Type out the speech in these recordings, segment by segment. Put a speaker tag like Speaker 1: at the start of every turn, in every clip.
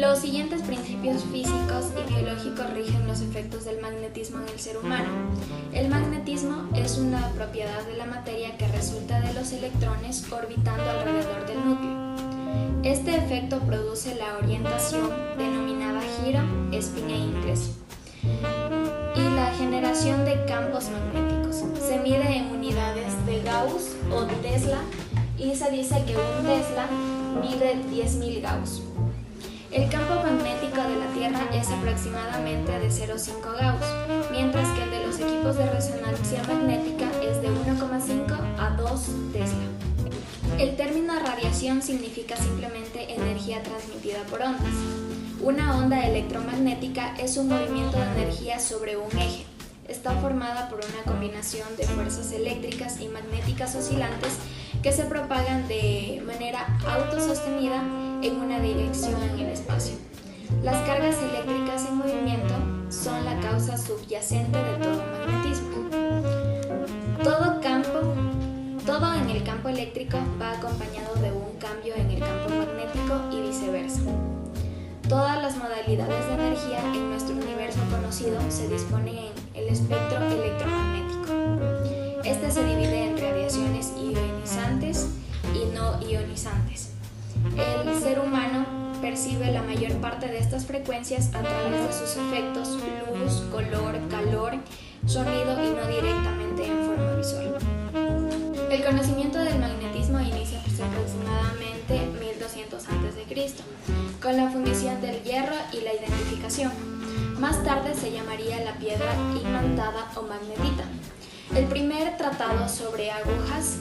Speaker 1: Los siguientes principios físicos y biológicos rigen los efectos del magnetismo en el ser humano. El magnetismo es una propiedad de la materia que resulta de los electrones orbitando alrededor del núcleo. Este efecto produce la orientación denominada giro, spin e ingreso y la generación de campos magnéticos. Se mide en unidades de Gauss o Tesla y se dice que un Tesla mide 10.000 Gauss. El campo magnético de la Tierra es aproximadamente de 0,5 Gauss, mientras que el de los equipos de resonancia magnética es de 1,5 a 2 Tesla. El término radiación significa simplemente energía transmitida por ondas. Una onda electromagnética es un movimiento de energía sobre un eje. Está formada por una combinación de fuerzas eléctricas y magnéticas oscilantes que se propagan de manera autosostenida en una dirección en el espacio. Las cargas eléctricas en movimiento son la causa subyacente de todo magnetismo. Todo en el campo eléctrico va acompañado de un cambio en el campo magnético y viceversa. Todas las modalidades de energía en nuestro universo conocido se disponen en el espectro electromagnético. Este se divide en radiaciones ionizantes y no ionizantes. El ser humano percibe la mayor parte de estas frecuencias a través de sus efectos luz, color, calor, sonido y no directamente en forma visual. El conocimiento del magnetismo inicia aproximadamente 1200 a.C., con la fundición del hierro y la identificación. Más tarde se llamaría la piedra imantada o magnetita. El primer tratado sobre agujas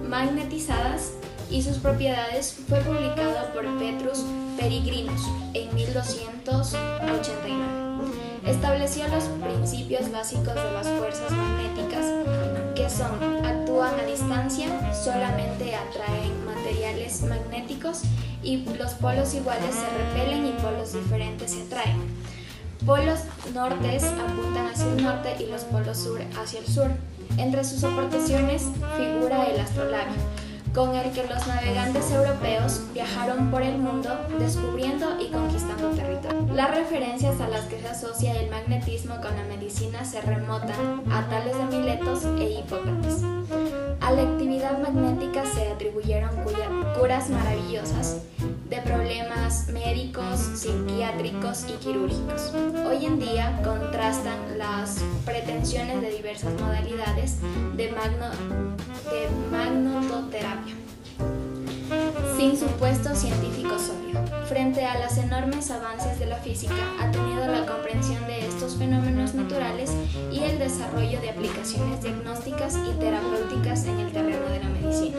Speaker 1: magnetizadas y sus propiedades fue publicado por Petrus Peregrinus en 1289. Estableció los principios básicos de las fuerzas magnéticas, que son: actúan a distancia, solamente atraen materiales magnéticos y los polos iguales se repelen y polos diferentes se atraen. Polos nortes apuntan hacia el norte y los polos sur hacia el sur. Entre sus aportaciones figura el astrolabio, con el que los navegantes europeos viajaron por el mundo descubriendo y conquistando territorio. Las referencias a las que se asocia el magnetismo con la medicina se remontan a Tales de Miletos e Hipócrates. A la actividad magnética se atribuyeron curas maravillosas de problemas médicos, psiquiátricos y quirúrgicos. Hoy en día contrastan las pretensiones de diversas modalidades de magnetoterapia sin supuesto científico sólido. Frente a los enormes avances de la física, ha tenido la comprensión de estos fenómenos naturales y el desarrollo de aplicaciones diagnósticas y terapéuticas en el terreno de la medicina.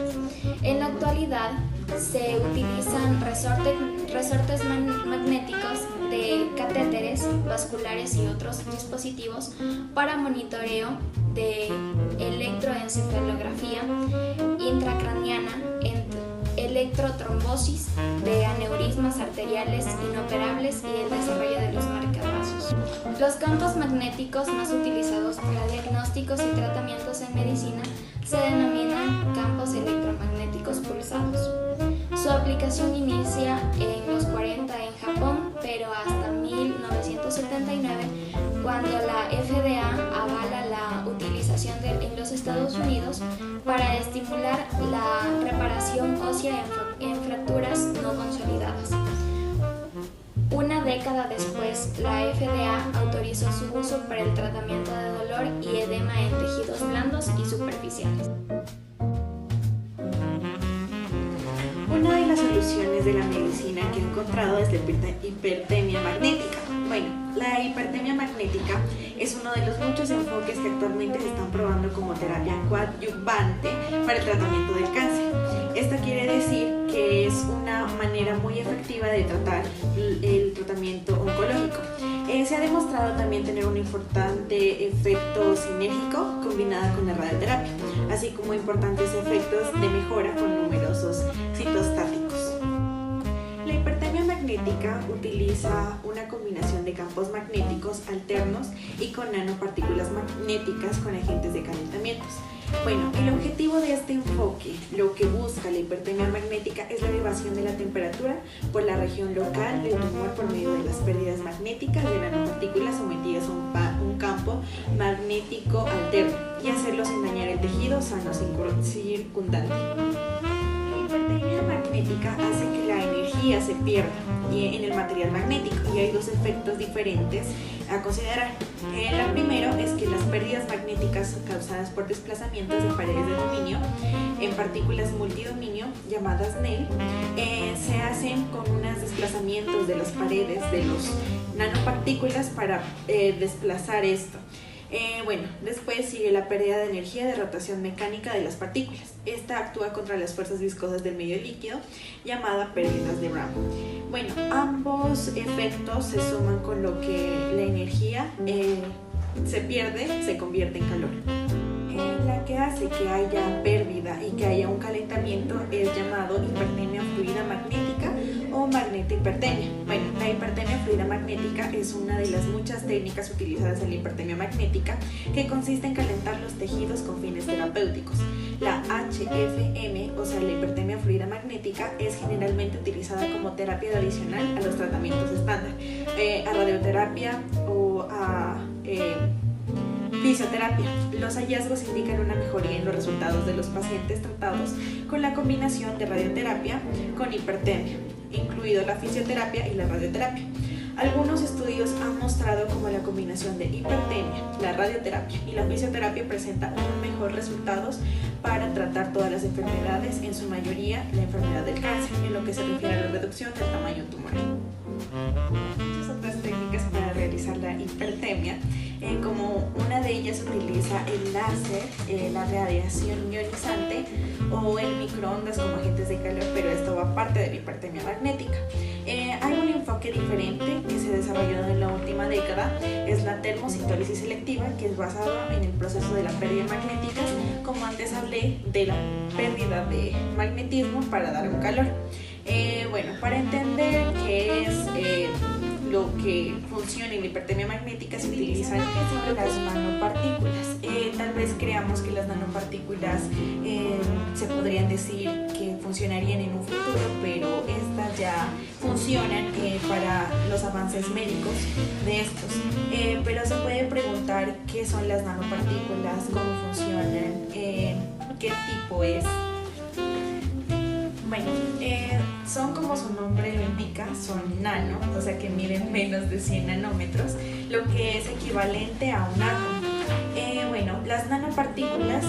Speaker 1: En la actualidad se utilizan resortes magnéticos de catéteres vasculares y otros dispositivos para monitoreo de electroencefalografía intracraniana, electrotrombosis de aneurismas arteriales inoperables y el desarrollo de los marcapasos. Los campos magnéticos más utilizados para diagnósticos y tratamientos en medicina se denominan campos electromagnéticos pulsados. Su aplicación inicia en los 40 en Japón, pero hasta 1979, cuando la FDA avala la utilización en los Estados Unidos para estimular la reparación ósea en fracturas no consolidadas. Una década después, la FDA autorizó su uso para el tratamiento de dolor y edema en tejidos blandos y superficiales.
Speaker 2: Una de las soluciones de la medicina que he encontrado es la hipertermia magnética. Bueno, la hipertermia magnética es uno de los muchos enfoques que actualmente se están probando como terapia coadyuvante para el tratamiento del cáncer. Esto quiere decir que es una manera muy efectiva de tratar el tratamiento oncológico. Se ha demostrado también tener un importante efecto sinérgico combinado con la radioterapia, así como importantes efectos de mejora con numerosos citostáticos. La hipertermia magnética utiliza una combinación de campos magnéticos alternos y con nanopartículas magnéticas con agentes de calentamientos. Bueno, el objetivo de este enfoque, lo que busca la hipertermia magnética, es la elevación de la temperatura por la región local del tumor por medio de las pérdidas magnéticas de nanopartículas sometidas a un campo magnético alterno y hacerlo sin dañar el tejido sano circundante. La hipertermia magnética hace que la energía se pierda en el material magnético y hay dos efectos diferentes a considerar. El primero es que las pérdidas magnéticas causadas por desplazamientos de paredes de dominio en partículas multidominio llamadas NEL se hacen con unos desplazamientos de las paredes de los nanopartículas para desplazar esto. Después sigue la pérdida de energía de rotación mecánica de las partículas. Esta actúa contra las fuerzas viscosas del medio líquido, llamada pérdidas de Brown. Ambos efectos se suman con lo que la energía se pierde, se convierte en calor. La que hace que haya pérdida y que haya un calentamiento es llamado hipertermia fluida magnética o magnetohipertermia. La hipertermia fluida magnética es una de las muchas técnicas utilizadas en la hipertermia magnética que consiste en calentar los tejidos con fines terapéuticos. La HFM, o sea la hipertermia fluida magnética, es generalmente utilizada como terapia adicional a los tratamientos estándar, a radioterapia o a fisioterapia. Los hallazgos indican una mejoría en los resultados de los pacientes tratados con la combinación de radioterapia con hipertermia, incluido la fisioterapia y la radioterapia. Algunos estudios han mostrado cómo la combinación de hipertermia, la radioterapia y la fisioterapia presenta unos mejores resultados para tratar todas las enfermedades, en su mayoría la enfermedad del cáncer, en lo que se refiere a la reducción del tamaño tumoral. Muchas otras técnicas para realizar la hipertermia, como una de ellas utiliza el láser, la radiación ionizante o el microondas como agentes de calor, pero esto va aparte de la hipertermia magnética. Hay un enfoque diferente que se ha desarrollado en la última década, es la termocitolis selectiva, que es basado en el proceso de la pérdida magnética, como antes hablé de la pérdida de magnetismo para dar un calor. Para entender qué es lo que funciona en la hipertermia magnética se utilizan las nanopartículas. Tal vez creamos que las nanopartículas se podrían decir que funcionarían en un futuro, pero estas ya funcionan para los avances médicos de estos. Pero se puede preguntar qué son las nanopartículas, cómo funcionan, qué tipo es. Son como su nombre lo indica, son nano, o sea que miden menos de 100 nanómetros, lo que es equivalente a un átomo. Las nanopartículas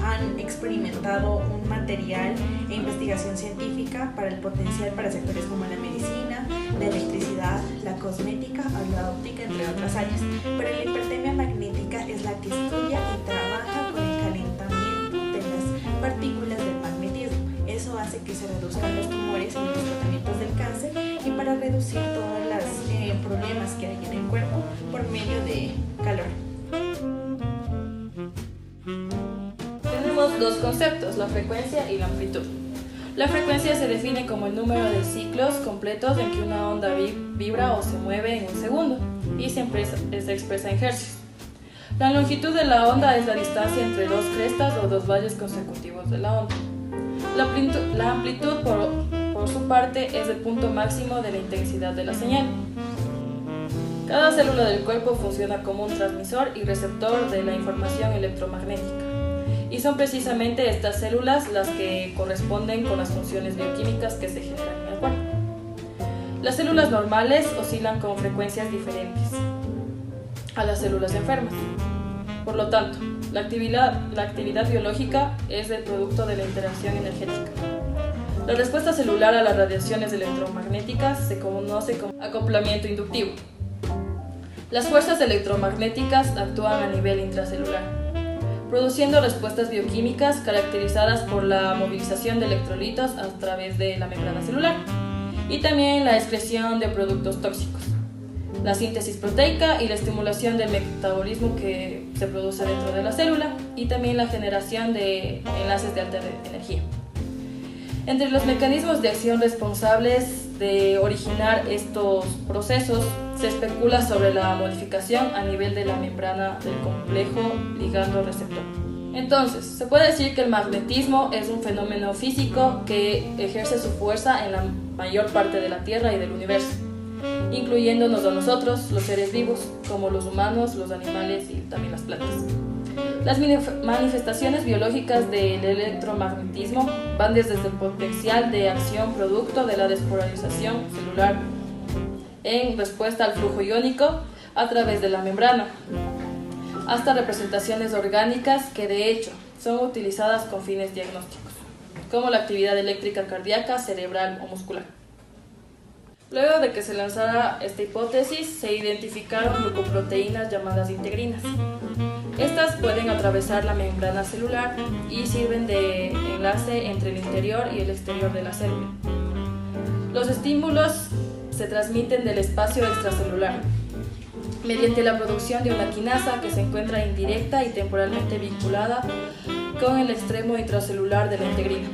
Speaker 2: han experimentado un material e investigación científica para el potencial para sectores como la medicina, la electricidad, la cosmética o la óptica, entre otras áreas. Pero la hipertermia magnética es la que estudia y trabaja con el calentamiento de las partículas del magnetismo. Eso hace que se reduzcan los tumores y los tratamientos del cáncer y para reducir todos los problemas que hay en el cuerpo por medio de calor.
Speaker 3: Tenemos dos conceptos, la frecuencia y la amplitud. La frecuencia se define como el número de ciclos completos en que una onda vibra o se mueve en un segundo y siempre se expresa en hercios. La longitud de la onda es la distancia entre dos crestas o dos valles consecutivos de la onda. La amplitud, por su parte, es el punto máximo de la intensidad de la señal. Cada célula del cuerpo funciona como un transmisor y receptor de la información electromagnética. Y son precisamente estas células las que corresponden con las funciones bioquímicas que se generan en el cuerpo. Las células normales oscilan con frecuencias diferentes a las células enfermas. Por lo tanto, la actividad biológica es el producto de la interacción energética. La respuesta celular a las radiaciones electromagnéticas se conoce como acoplamiento inductivo. Las fuerzas electromagnéticas actúan a nivel intracelular, produciendo respuestas bioquímicas caracterizadas por la movilización de electrolitos a través de la membrana celular y también la excreción de productos tóxicos, la síntesis proteica y la estimulación del metabolismo que se produce dentro de la célula y también la generación de enlaces de alta energía. Entre los mecanismos de acción responsables de originar estos procesos se especula sobre la modificación a nivel de la membrana del complejo ligando-receptor, Entonces, se puede decir que el magnetismo es un fenómeno físico que ejerce su fuerza en la mayor parte de la Tierra y del universo, incluyéndonos a nosotros, los seres vivos, como los humanos, los animales y también las plantas. Las manifestaciones biológicas del electromagnetismo van desde el potencial de acción producto de la despolarización celular en respuesta al flujo iónico a través de la membrana, hasta representaciones orgánicas que de hecho son utilizadas con fines diagnósticos, como la actividad eléctrica cardíaca, cerebral o muscular. Luego de que se lanzara esta hipótesis, se identificaron glucoproteínas llamadas integrinas. Estas pueden atravesar la membrana celular y sirven de enlace entre el interior y el exterior de la célula. Los estímulos se transmiten del espacio extracelular mediante la producción de una quinasa que se encuentra indirecta y temporalmente vinculada con el extremo intracelular de la integrina.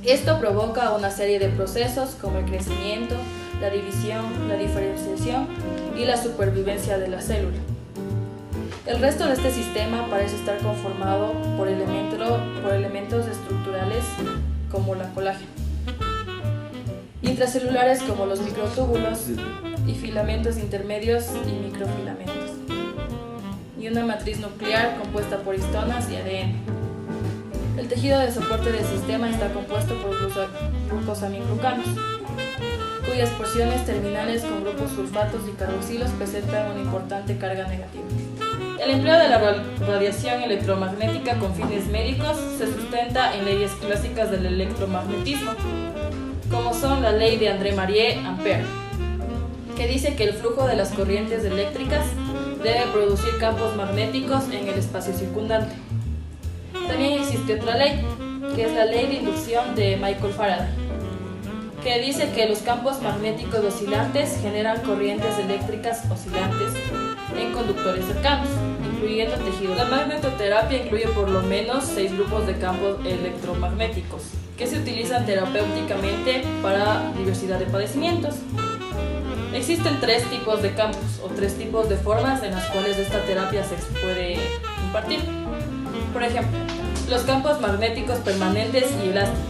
Speaker 3: Esto provoca una serie de procesos como el crecimiento, la división, la diferenciación y la supervivencia de la célula. El resto de este sistema parece estar conformado por elementos estructurales como la colágeno, intracelulares como los microtúbulos y filamentos intermedios y microfilamentos, y una matriz nuclear compuesta por histonas y ADN. El tejido de soporte del sistema está compuesto por glucosaminglucanos, cuyas porciones terminales con grupos sulfatos y carboxilos presentan una importante carga negativa. El empleo de la radiación electromagnética con fines médicos se sustenta en leyes clásicas del electromagnetismo, como son la ley de André-Marie-Ampère, que dice que el flujo de las corrientes eléctricas debe producir campos magnéticos en el espacio circundante. También existe otra ley, que es la ley de inducción de Michael Faraday, que dice que los campos magnéticos oscilantes generan corrientes eléctricas oscilantes en conductores cercanos, incluyendo tejidos. La magnetoterapia incluye por lo menos 6 grupos de campos electromagnéticos que se utilizan terapéuticamente para diversidad de padecimientos. Existen 3 tipos de campos o 3 tipos de formas en las cuales esta terapia se puede impartir. Por ejemplo, los campos magnéticos permanentes y elásticos,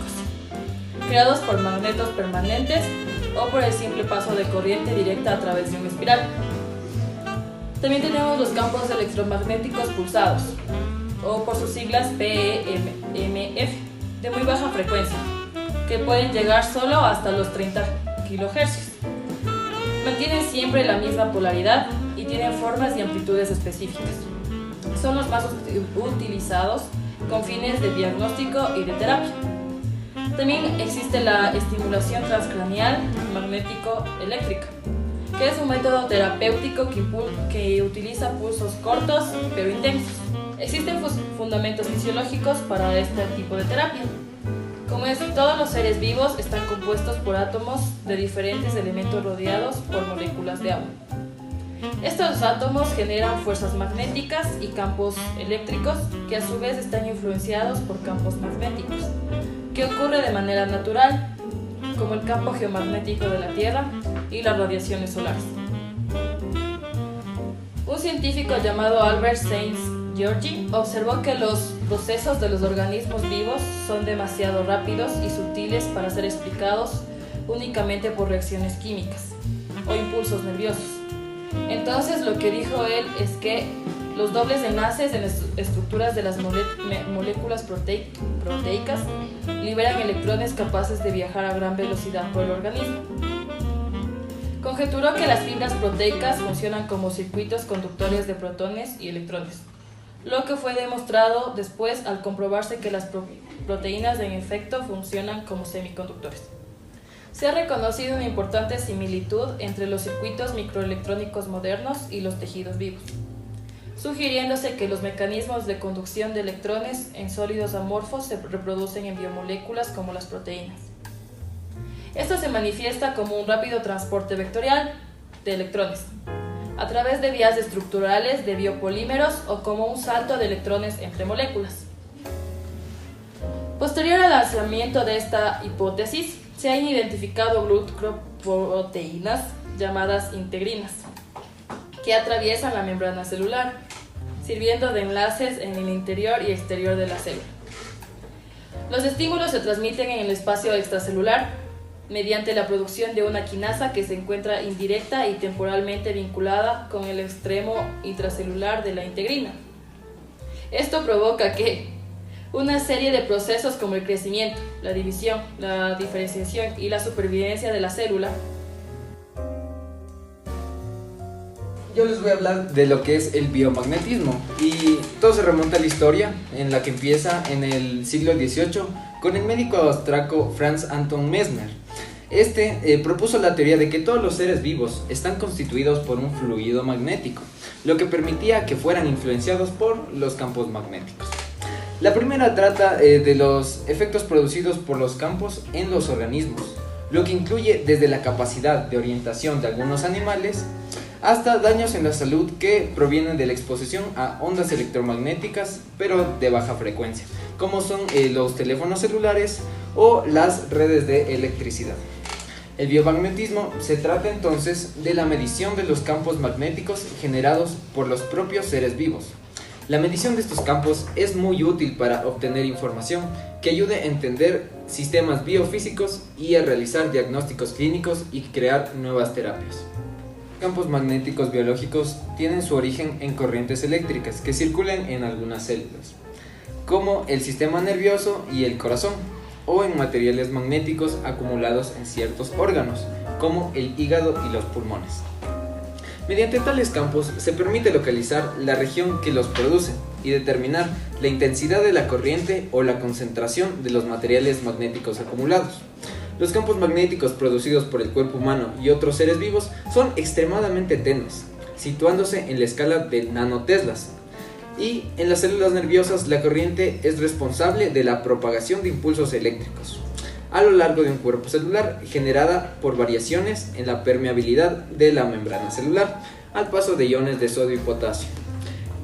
Speaker 3: creados por magnetos permanentes o por el simple paso de corriente directa a través de una espiral. También tenemos los campos electromagnéticos pulsados, o por sus siglas PEMF, de muy baja frecuencia, que pueden llegar solo hasta los 30 kHz. Mantienen siempre la misma polaridad y tienen formas y amplitudes específicas. Son los más utilizados con fines de diagnóstico y de terapia. También existe la estimulación transcraneal magnético-eléctrica, que es un método terapéutico que utiliza pulsos cortos pero intensos. Existen fundamentos fisiológicos para este tipo de terapia. Como es, todos los seres vivos están compuestos por átomos de diferentes elementos rodeados por moléculas de agua. Estos átomos generan fuerzas magnéticas y campos eléctricos que a su vez están influenciados por campos magnéticos, que ocurre de manera natural, como el campo geomagnético de la Tierra y las radiaciones solares. Un científico llamado Albert Sainz-Georgi observó que los procesos de los organismos vivos son demasiado rápidos y sutiles para ser explicados únicamente por reacciones químicas o impulsos nerviosos. Entonces lo que dijo él es que los dobles enlaces en estructuras de las moléculas proteicas liberan electrones capaces de viajar a gran velocidad por el organismo. Conjeturó que las fibras proteicas funcionan como circuitos conductores de protones y electrones, lo que fue demostrado después al comprobarse que las proteínas en efecto funcionan como semiconductores. Se ha reconocido una importante similitud entre los circuitos microelectrónicos modernos y los tejidos vivos, sugiriéndose que los mecanismos de conducción de electrones en sólidos amorfos se reproducen en biomoléculas como las proteínas. Esto se manifiesta como un rápido transporte vectorial de electrones a través de vías estructurales de biopolímeros o como un salto de electrones entre moléculas. Posterior al lanzamiento de esta hipótesis, se han identificado glucoproteínas llamadas integrinas, que atraviesan la membrana celular, sirviendo de enlaces en el interior y exterior de la célula. Los estímulos se transmiten en el espacio extracelular mediante la producción de una quinasa que se encuentra indirecta y temporalmente vinculada con el extremo intracelular de la integrina. Esto provoca que una serie de procesos como el crecimiento, la división, la diferenciación y la supervivencia de la célula.
Speaker 4: Yo les voy a hablar de lo que es el biomagnetismo, y todo se remonta a la historia en la que empieza en el siglo XVIII con el médico austriaco Franz Anton Mesmer. Propuso la teoría de que todos los seres vivos están constituidos por un fluido magnético, lo que permitía que fueran influenciados por los campos magnéticos. La primera trata de los efectos producidos por los campos en los organismos, lo que incluye desde la capacidad de orientación de algunos animales hasta daños en la salud que provienen de la exposición a ondas electromagnéticas, pero de baja frecuencia, como son los teléfonos celulares o las redes de electricidad. El biomagnetismo se trata entonces de la medición de los campos magnéticos generados por los propios seres vivos. La medición de estos campos es muy útil para obtener información que ayude a entender sistemas biofísicos y a realizar diagnósticos clínicos y crear nuevas terapias. Campos magnéticos biológicos tienen su origen en corrientes eléctricas que circulan en algunas células, como el sistema nervioso y el corazón, o en materiales magnéticos acumulados en ciertos órganos, como el hígado y los pulmones. Mediante tales campos se permite localizar la región que los produce y determinar la intensidad de la corriente o la concentración de los materiales magnéticos acumulados. Los campos magnéticos producidos por el cuerpo humano y otros seres vivos son extremadamente tenues, situándose en la escala de nanoteslas. Y en las células nerviosas la corriente es responsable de la propagación de impulsos eléctricos a lo largo de un cuerpo celular, generada por variaciones en la permeabilidad de la membrana celular al paso de iones de sodio y potasio.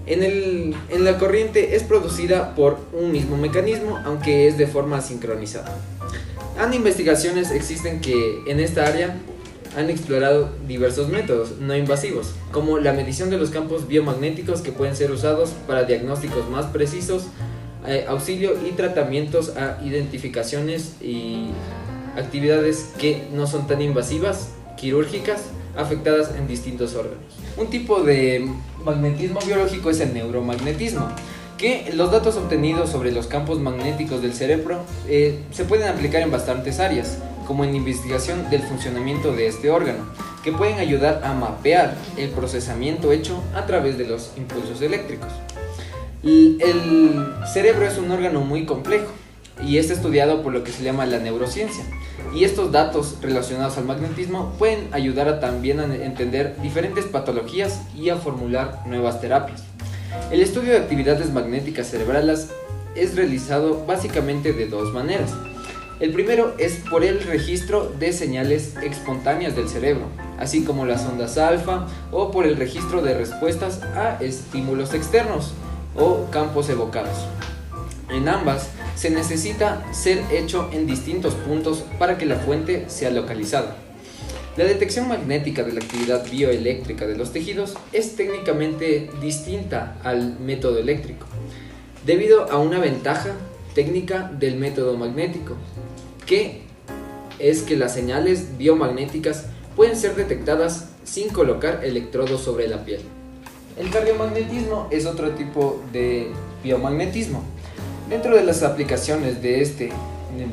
Speaker 4: En la corriente es producida por un mismo mecanismo, aunque es de forma sincronizada. Investigaciones existen que en esta área han explorado diversos métodos no invasivos, como la medición de los campos biomagnéticos, que pueden ser usados para diagnósticos más precisos, auxilio y tratamientos a identificaciones y actividades que no son tan invasivas, quirúrgicas, afectadas en distintos órganos. Un tipo de magnetismo biológico es el neuromagnetismo, que los datos obtenidos sobre los campos magnéticos del cerebro se pueden aplicar en bastantes áreas, como en la investigación del funcionamiento de este órgano, que pueden ayudar a mapear el procesamiento hecho a través de los impulsos eléctricos. El cerebro es un órgano muy complejo y es estudiado por lo que se llama la neurociencia, y estos datos relacionados al magnetismo pueden ayudar también a entender diferentes patologías y a formular nuevas terapias. El estudio de actividades magnéticas cerebrales es realizado básicamente de dos maneras. El primero es por el registro de señales espontáneas del cerebro, así como las ondas alfa, o por el registro de respuestas a estímulos externos o campos evocados. En ambas se necesita ser hecho en distintos puntos para que la fuente sea localizada. La detección magnética de la actividad bioeléctrica de los tejidos es técnicamente distinta al método eléctrico, debido a una ventaja técnica del método magnético, que es que las señales biomagnéticas pueden ser detectadas sin colocar electrodos sobre la piel. El cardiomagnetismo es otro tipo de biomagnetismo. Dentro de las aplicaciones de este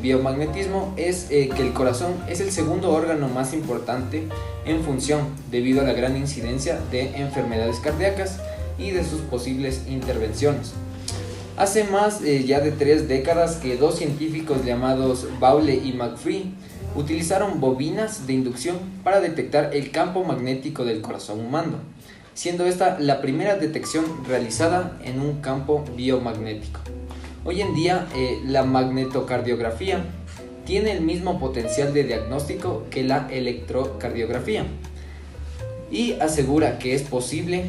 Speaker 4: biomagnetismo es que el corazón es el segundo órgano más importante en función, debido a la gran incidencia de enfermedades cardíacas y de sus posibles intervenciones. Hace más ya de 3 décadas que dos científicos llamados Bowley y McPhee utilizaron bobinas de inducción para detectar el campo magnético del corazón humano, siendo esta la primera detección realizada en un campo biomagnético. Hoy en día la magnetocardiografía tiene el mismo potencial de diagnóstico que la electrocardiografía y asegura que es posible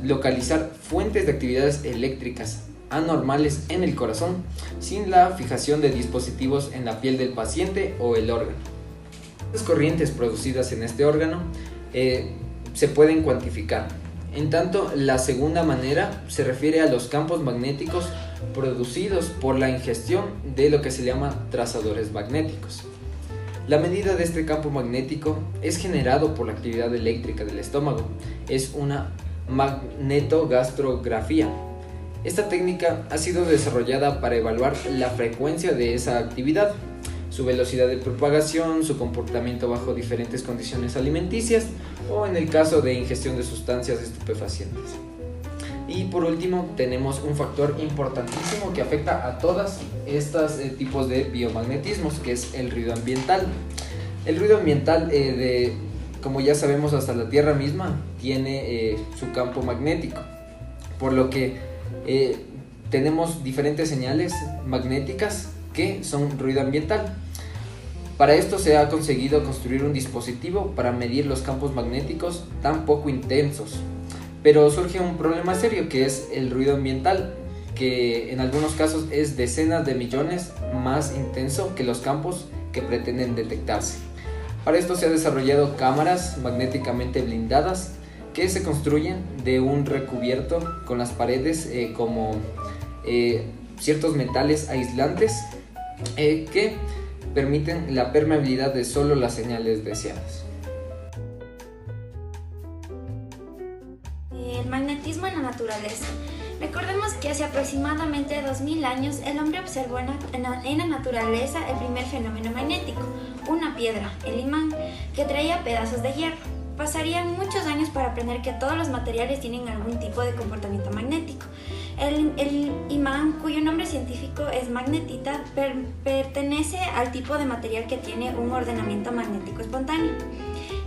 Speaker 4: localizar fuentes de actividades eléctricas anormales en el corazón sin la fijación de dispositivos en la piel del paciente o el órgano. Las corrientes producidas en este órgano se pueden cuantificar En tanto, la segunda manera se refiere a los campos magnéticos producidos por la ingestión de lo que se llama trazadores magnéticos. La medida de este campo magnético es generado por la actividad eléctrica del estómago. Es una magnetogastrografía. Esta técnica ha sido desarrollada para evaluar la frecuencia de esa actividad, su velocidad de propagación, su comportamiento bajo diferentes condiciones alimenticias o en el caso de ingestión de sustancias estupefacientes. Y por último tenemos un factor importantísimo que afecta a todos estos tipos de biomagnetismos, que es el ruido ambiental. El ruido ambiental, como ya sabemos, hasta la Tierra misma tiene su campo magnético, por lo que tenemos diferentes señales magnéticas que son ruido ambiental. Para esto se ha conseguido construir un dispositivo para medir los campos magnéticos tan poco intensos. Pero surge un problema serio, que es el ruido ambiental, que en algunos casos es decenas de millones más intenso que los campos que pretenden detectarse. Para esto se ha desarrollado cámaras magnéticamente blindadas que se construyen de un recubierto con las paredes como ciertos metales aislantes que permiten la permeabilidad de solo las señales deseadas.
Speaker 1: El magnetismo en la naturaleza. Recordemos que hace aproximadamente 2000 años el hombre observó en la naturaleza el primer fenómeno magnético, una piedra, el imán, que traía pedazos de hierro. Pasarían muchos años para aprender que todos los materiales tienen algún tipo de comportamiento magnético. El imán, cuyo nombre científico es magnetita, pertenece al tipo de material que tiene un ordenamiento magnético espontáneo.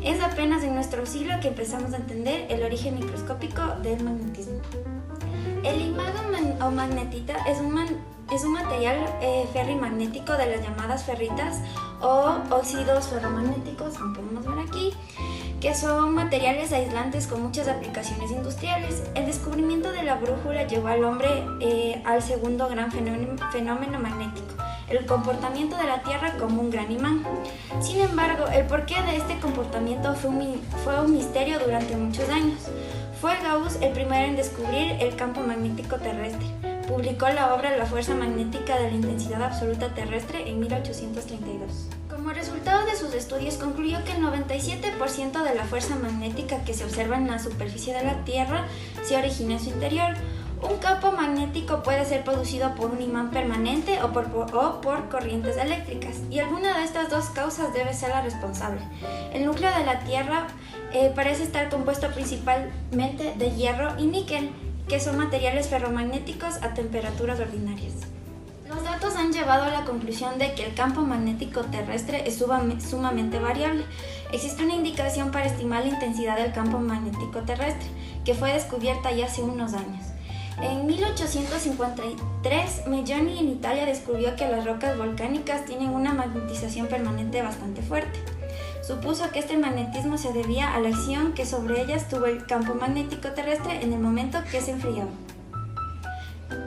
Speaker 1: Es apenas en nuestro siglo que empezamos a entender el origen microscópico del magnetismo. El imán o magnetita es un material ferrimagnético de las llamadas ferritas o óxidos ferromagnéticos, como podemos ver aquí, que son materiales aislantes con muchas aplicaciones industriales. El descubrimiento de la brújula llevó al hombre al segundo gran fenómeno magnético, el comportamiento de la Tierra como un gran imán. Sin embargo, el porqué de este comportamiento fue un misterio durante muchos años. Fue Gauss el primero en descubrir el campo magnético terrestre. Publicó la obra La fuerza magnética de la intensidad absoluta terrestre en 1832. Como resultado de sus estudios, concluyó que el 97% de la fuerza magnética que se observa en la superficie de la Tierra se origina en su interior. Un campo magnético puede ser producido por un imán permanente o por corrientes eléctricas, y alguna de estas dos causas debe ser la responsable. El núcleo de la Tierra parece estar compuesto principalmente de hierro y níquel, que son materiales ferromagnéticos a temperaturas ordinarias. Los datos han llevado a la conclusión de que el campo magnético terrestre es sumamente variable. Existe una indicación para estimar la intensidad del campo magnético terrestre, que fue descubierta ya hace unos años. En 1853, Melloni en Italia descubrió que las rocas volcánicas tienen una magnetización permanente bastante fuerte. Supuso que este magnetismo se debía a la acción que sobre ellas tuvo el campo magnético terrestre en el momento que se enfriaba.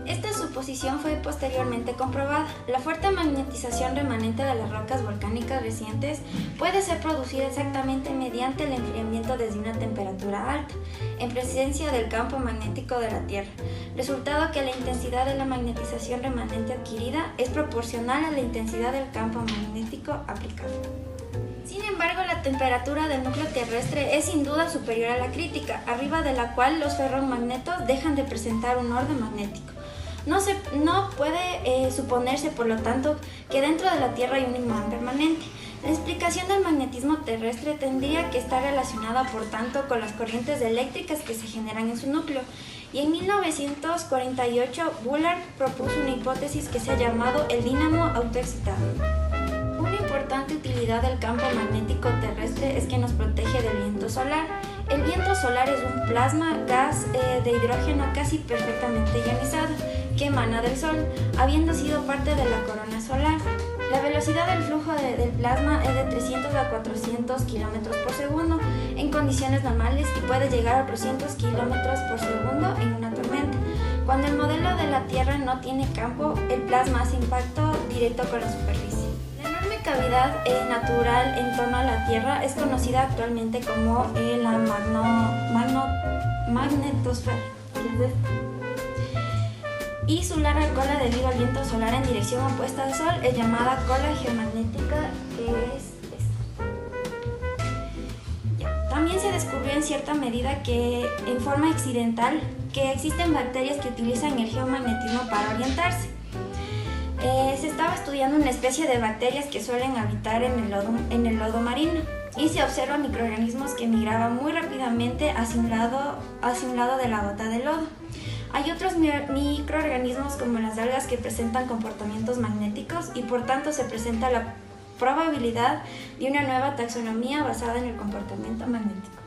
Speaker 1: Esta suposición fue posteriormente comprobada. La fuerte magnetización remanente de las rocas volcánicas recientes puede ser producida exactamente mediante el enfriamiento desde una temperatura alta, en presencia del campo magnético de la Tierra, resultado que la intensidad de la magnetización remanente adquirida es proporcional a la intensidad del campo magnético aplicado. Sin embargo, la temperatura del núcleo terrestre es sin duda superior a la crítica, arriba de la cual los ferromagnetos dejan de presentar un orden magnético. No puede suponerse, por lo tanto, que dentro de la Tierra hay un imán permanente. La explicación del magnetismo terrestre tendría que estar relacionada, por tanto, con las corrientes eléctricas que se generan en su núcleo. Y en 1948, Bullard propuso una hipótesis que se ha llamado el dínamo autoexcitado. Una importante utilidad del campo magnético terrestre es que nos protege del viento solar. El viento solar es un plasma, gas de hidrógeno casi perfectamente ionizado, que emana del Sol, habiendo sido parte de la corona solar. La velocidad del flujo del plasma es de 300 a 400 km por segundo en condiciones normales y puede llegar a 200 km por segundo en una tormenta. Cuando el modelo de la Tierra no tiene campo, el plasma hace impacto directo con la superficie. La enorme cavidad natural en torno a la Tierra es conocida actualmente como la
Speaker 5: magnetosfera. Y su larga cola debido al viento solar en dirección opuesta al Sol es llamada cola geomagnética, que es esta. También se descubrió en cierta medida que, en forma accidental, que existen bacterias que utilizan el geomagnetismo para orientarse. Se estaba estudiando una especie de bacterias que suelen habitar en el lodo marino y se observan microorganismos que migraban muy rápidamente hacia un lado de la gota de lodo. Hay otros microorganismos como las algas que presentan comportamientos magnéticos y por tanto se presenta la probabilidad de una nueva taxonomía basada en el comportamiento magnético.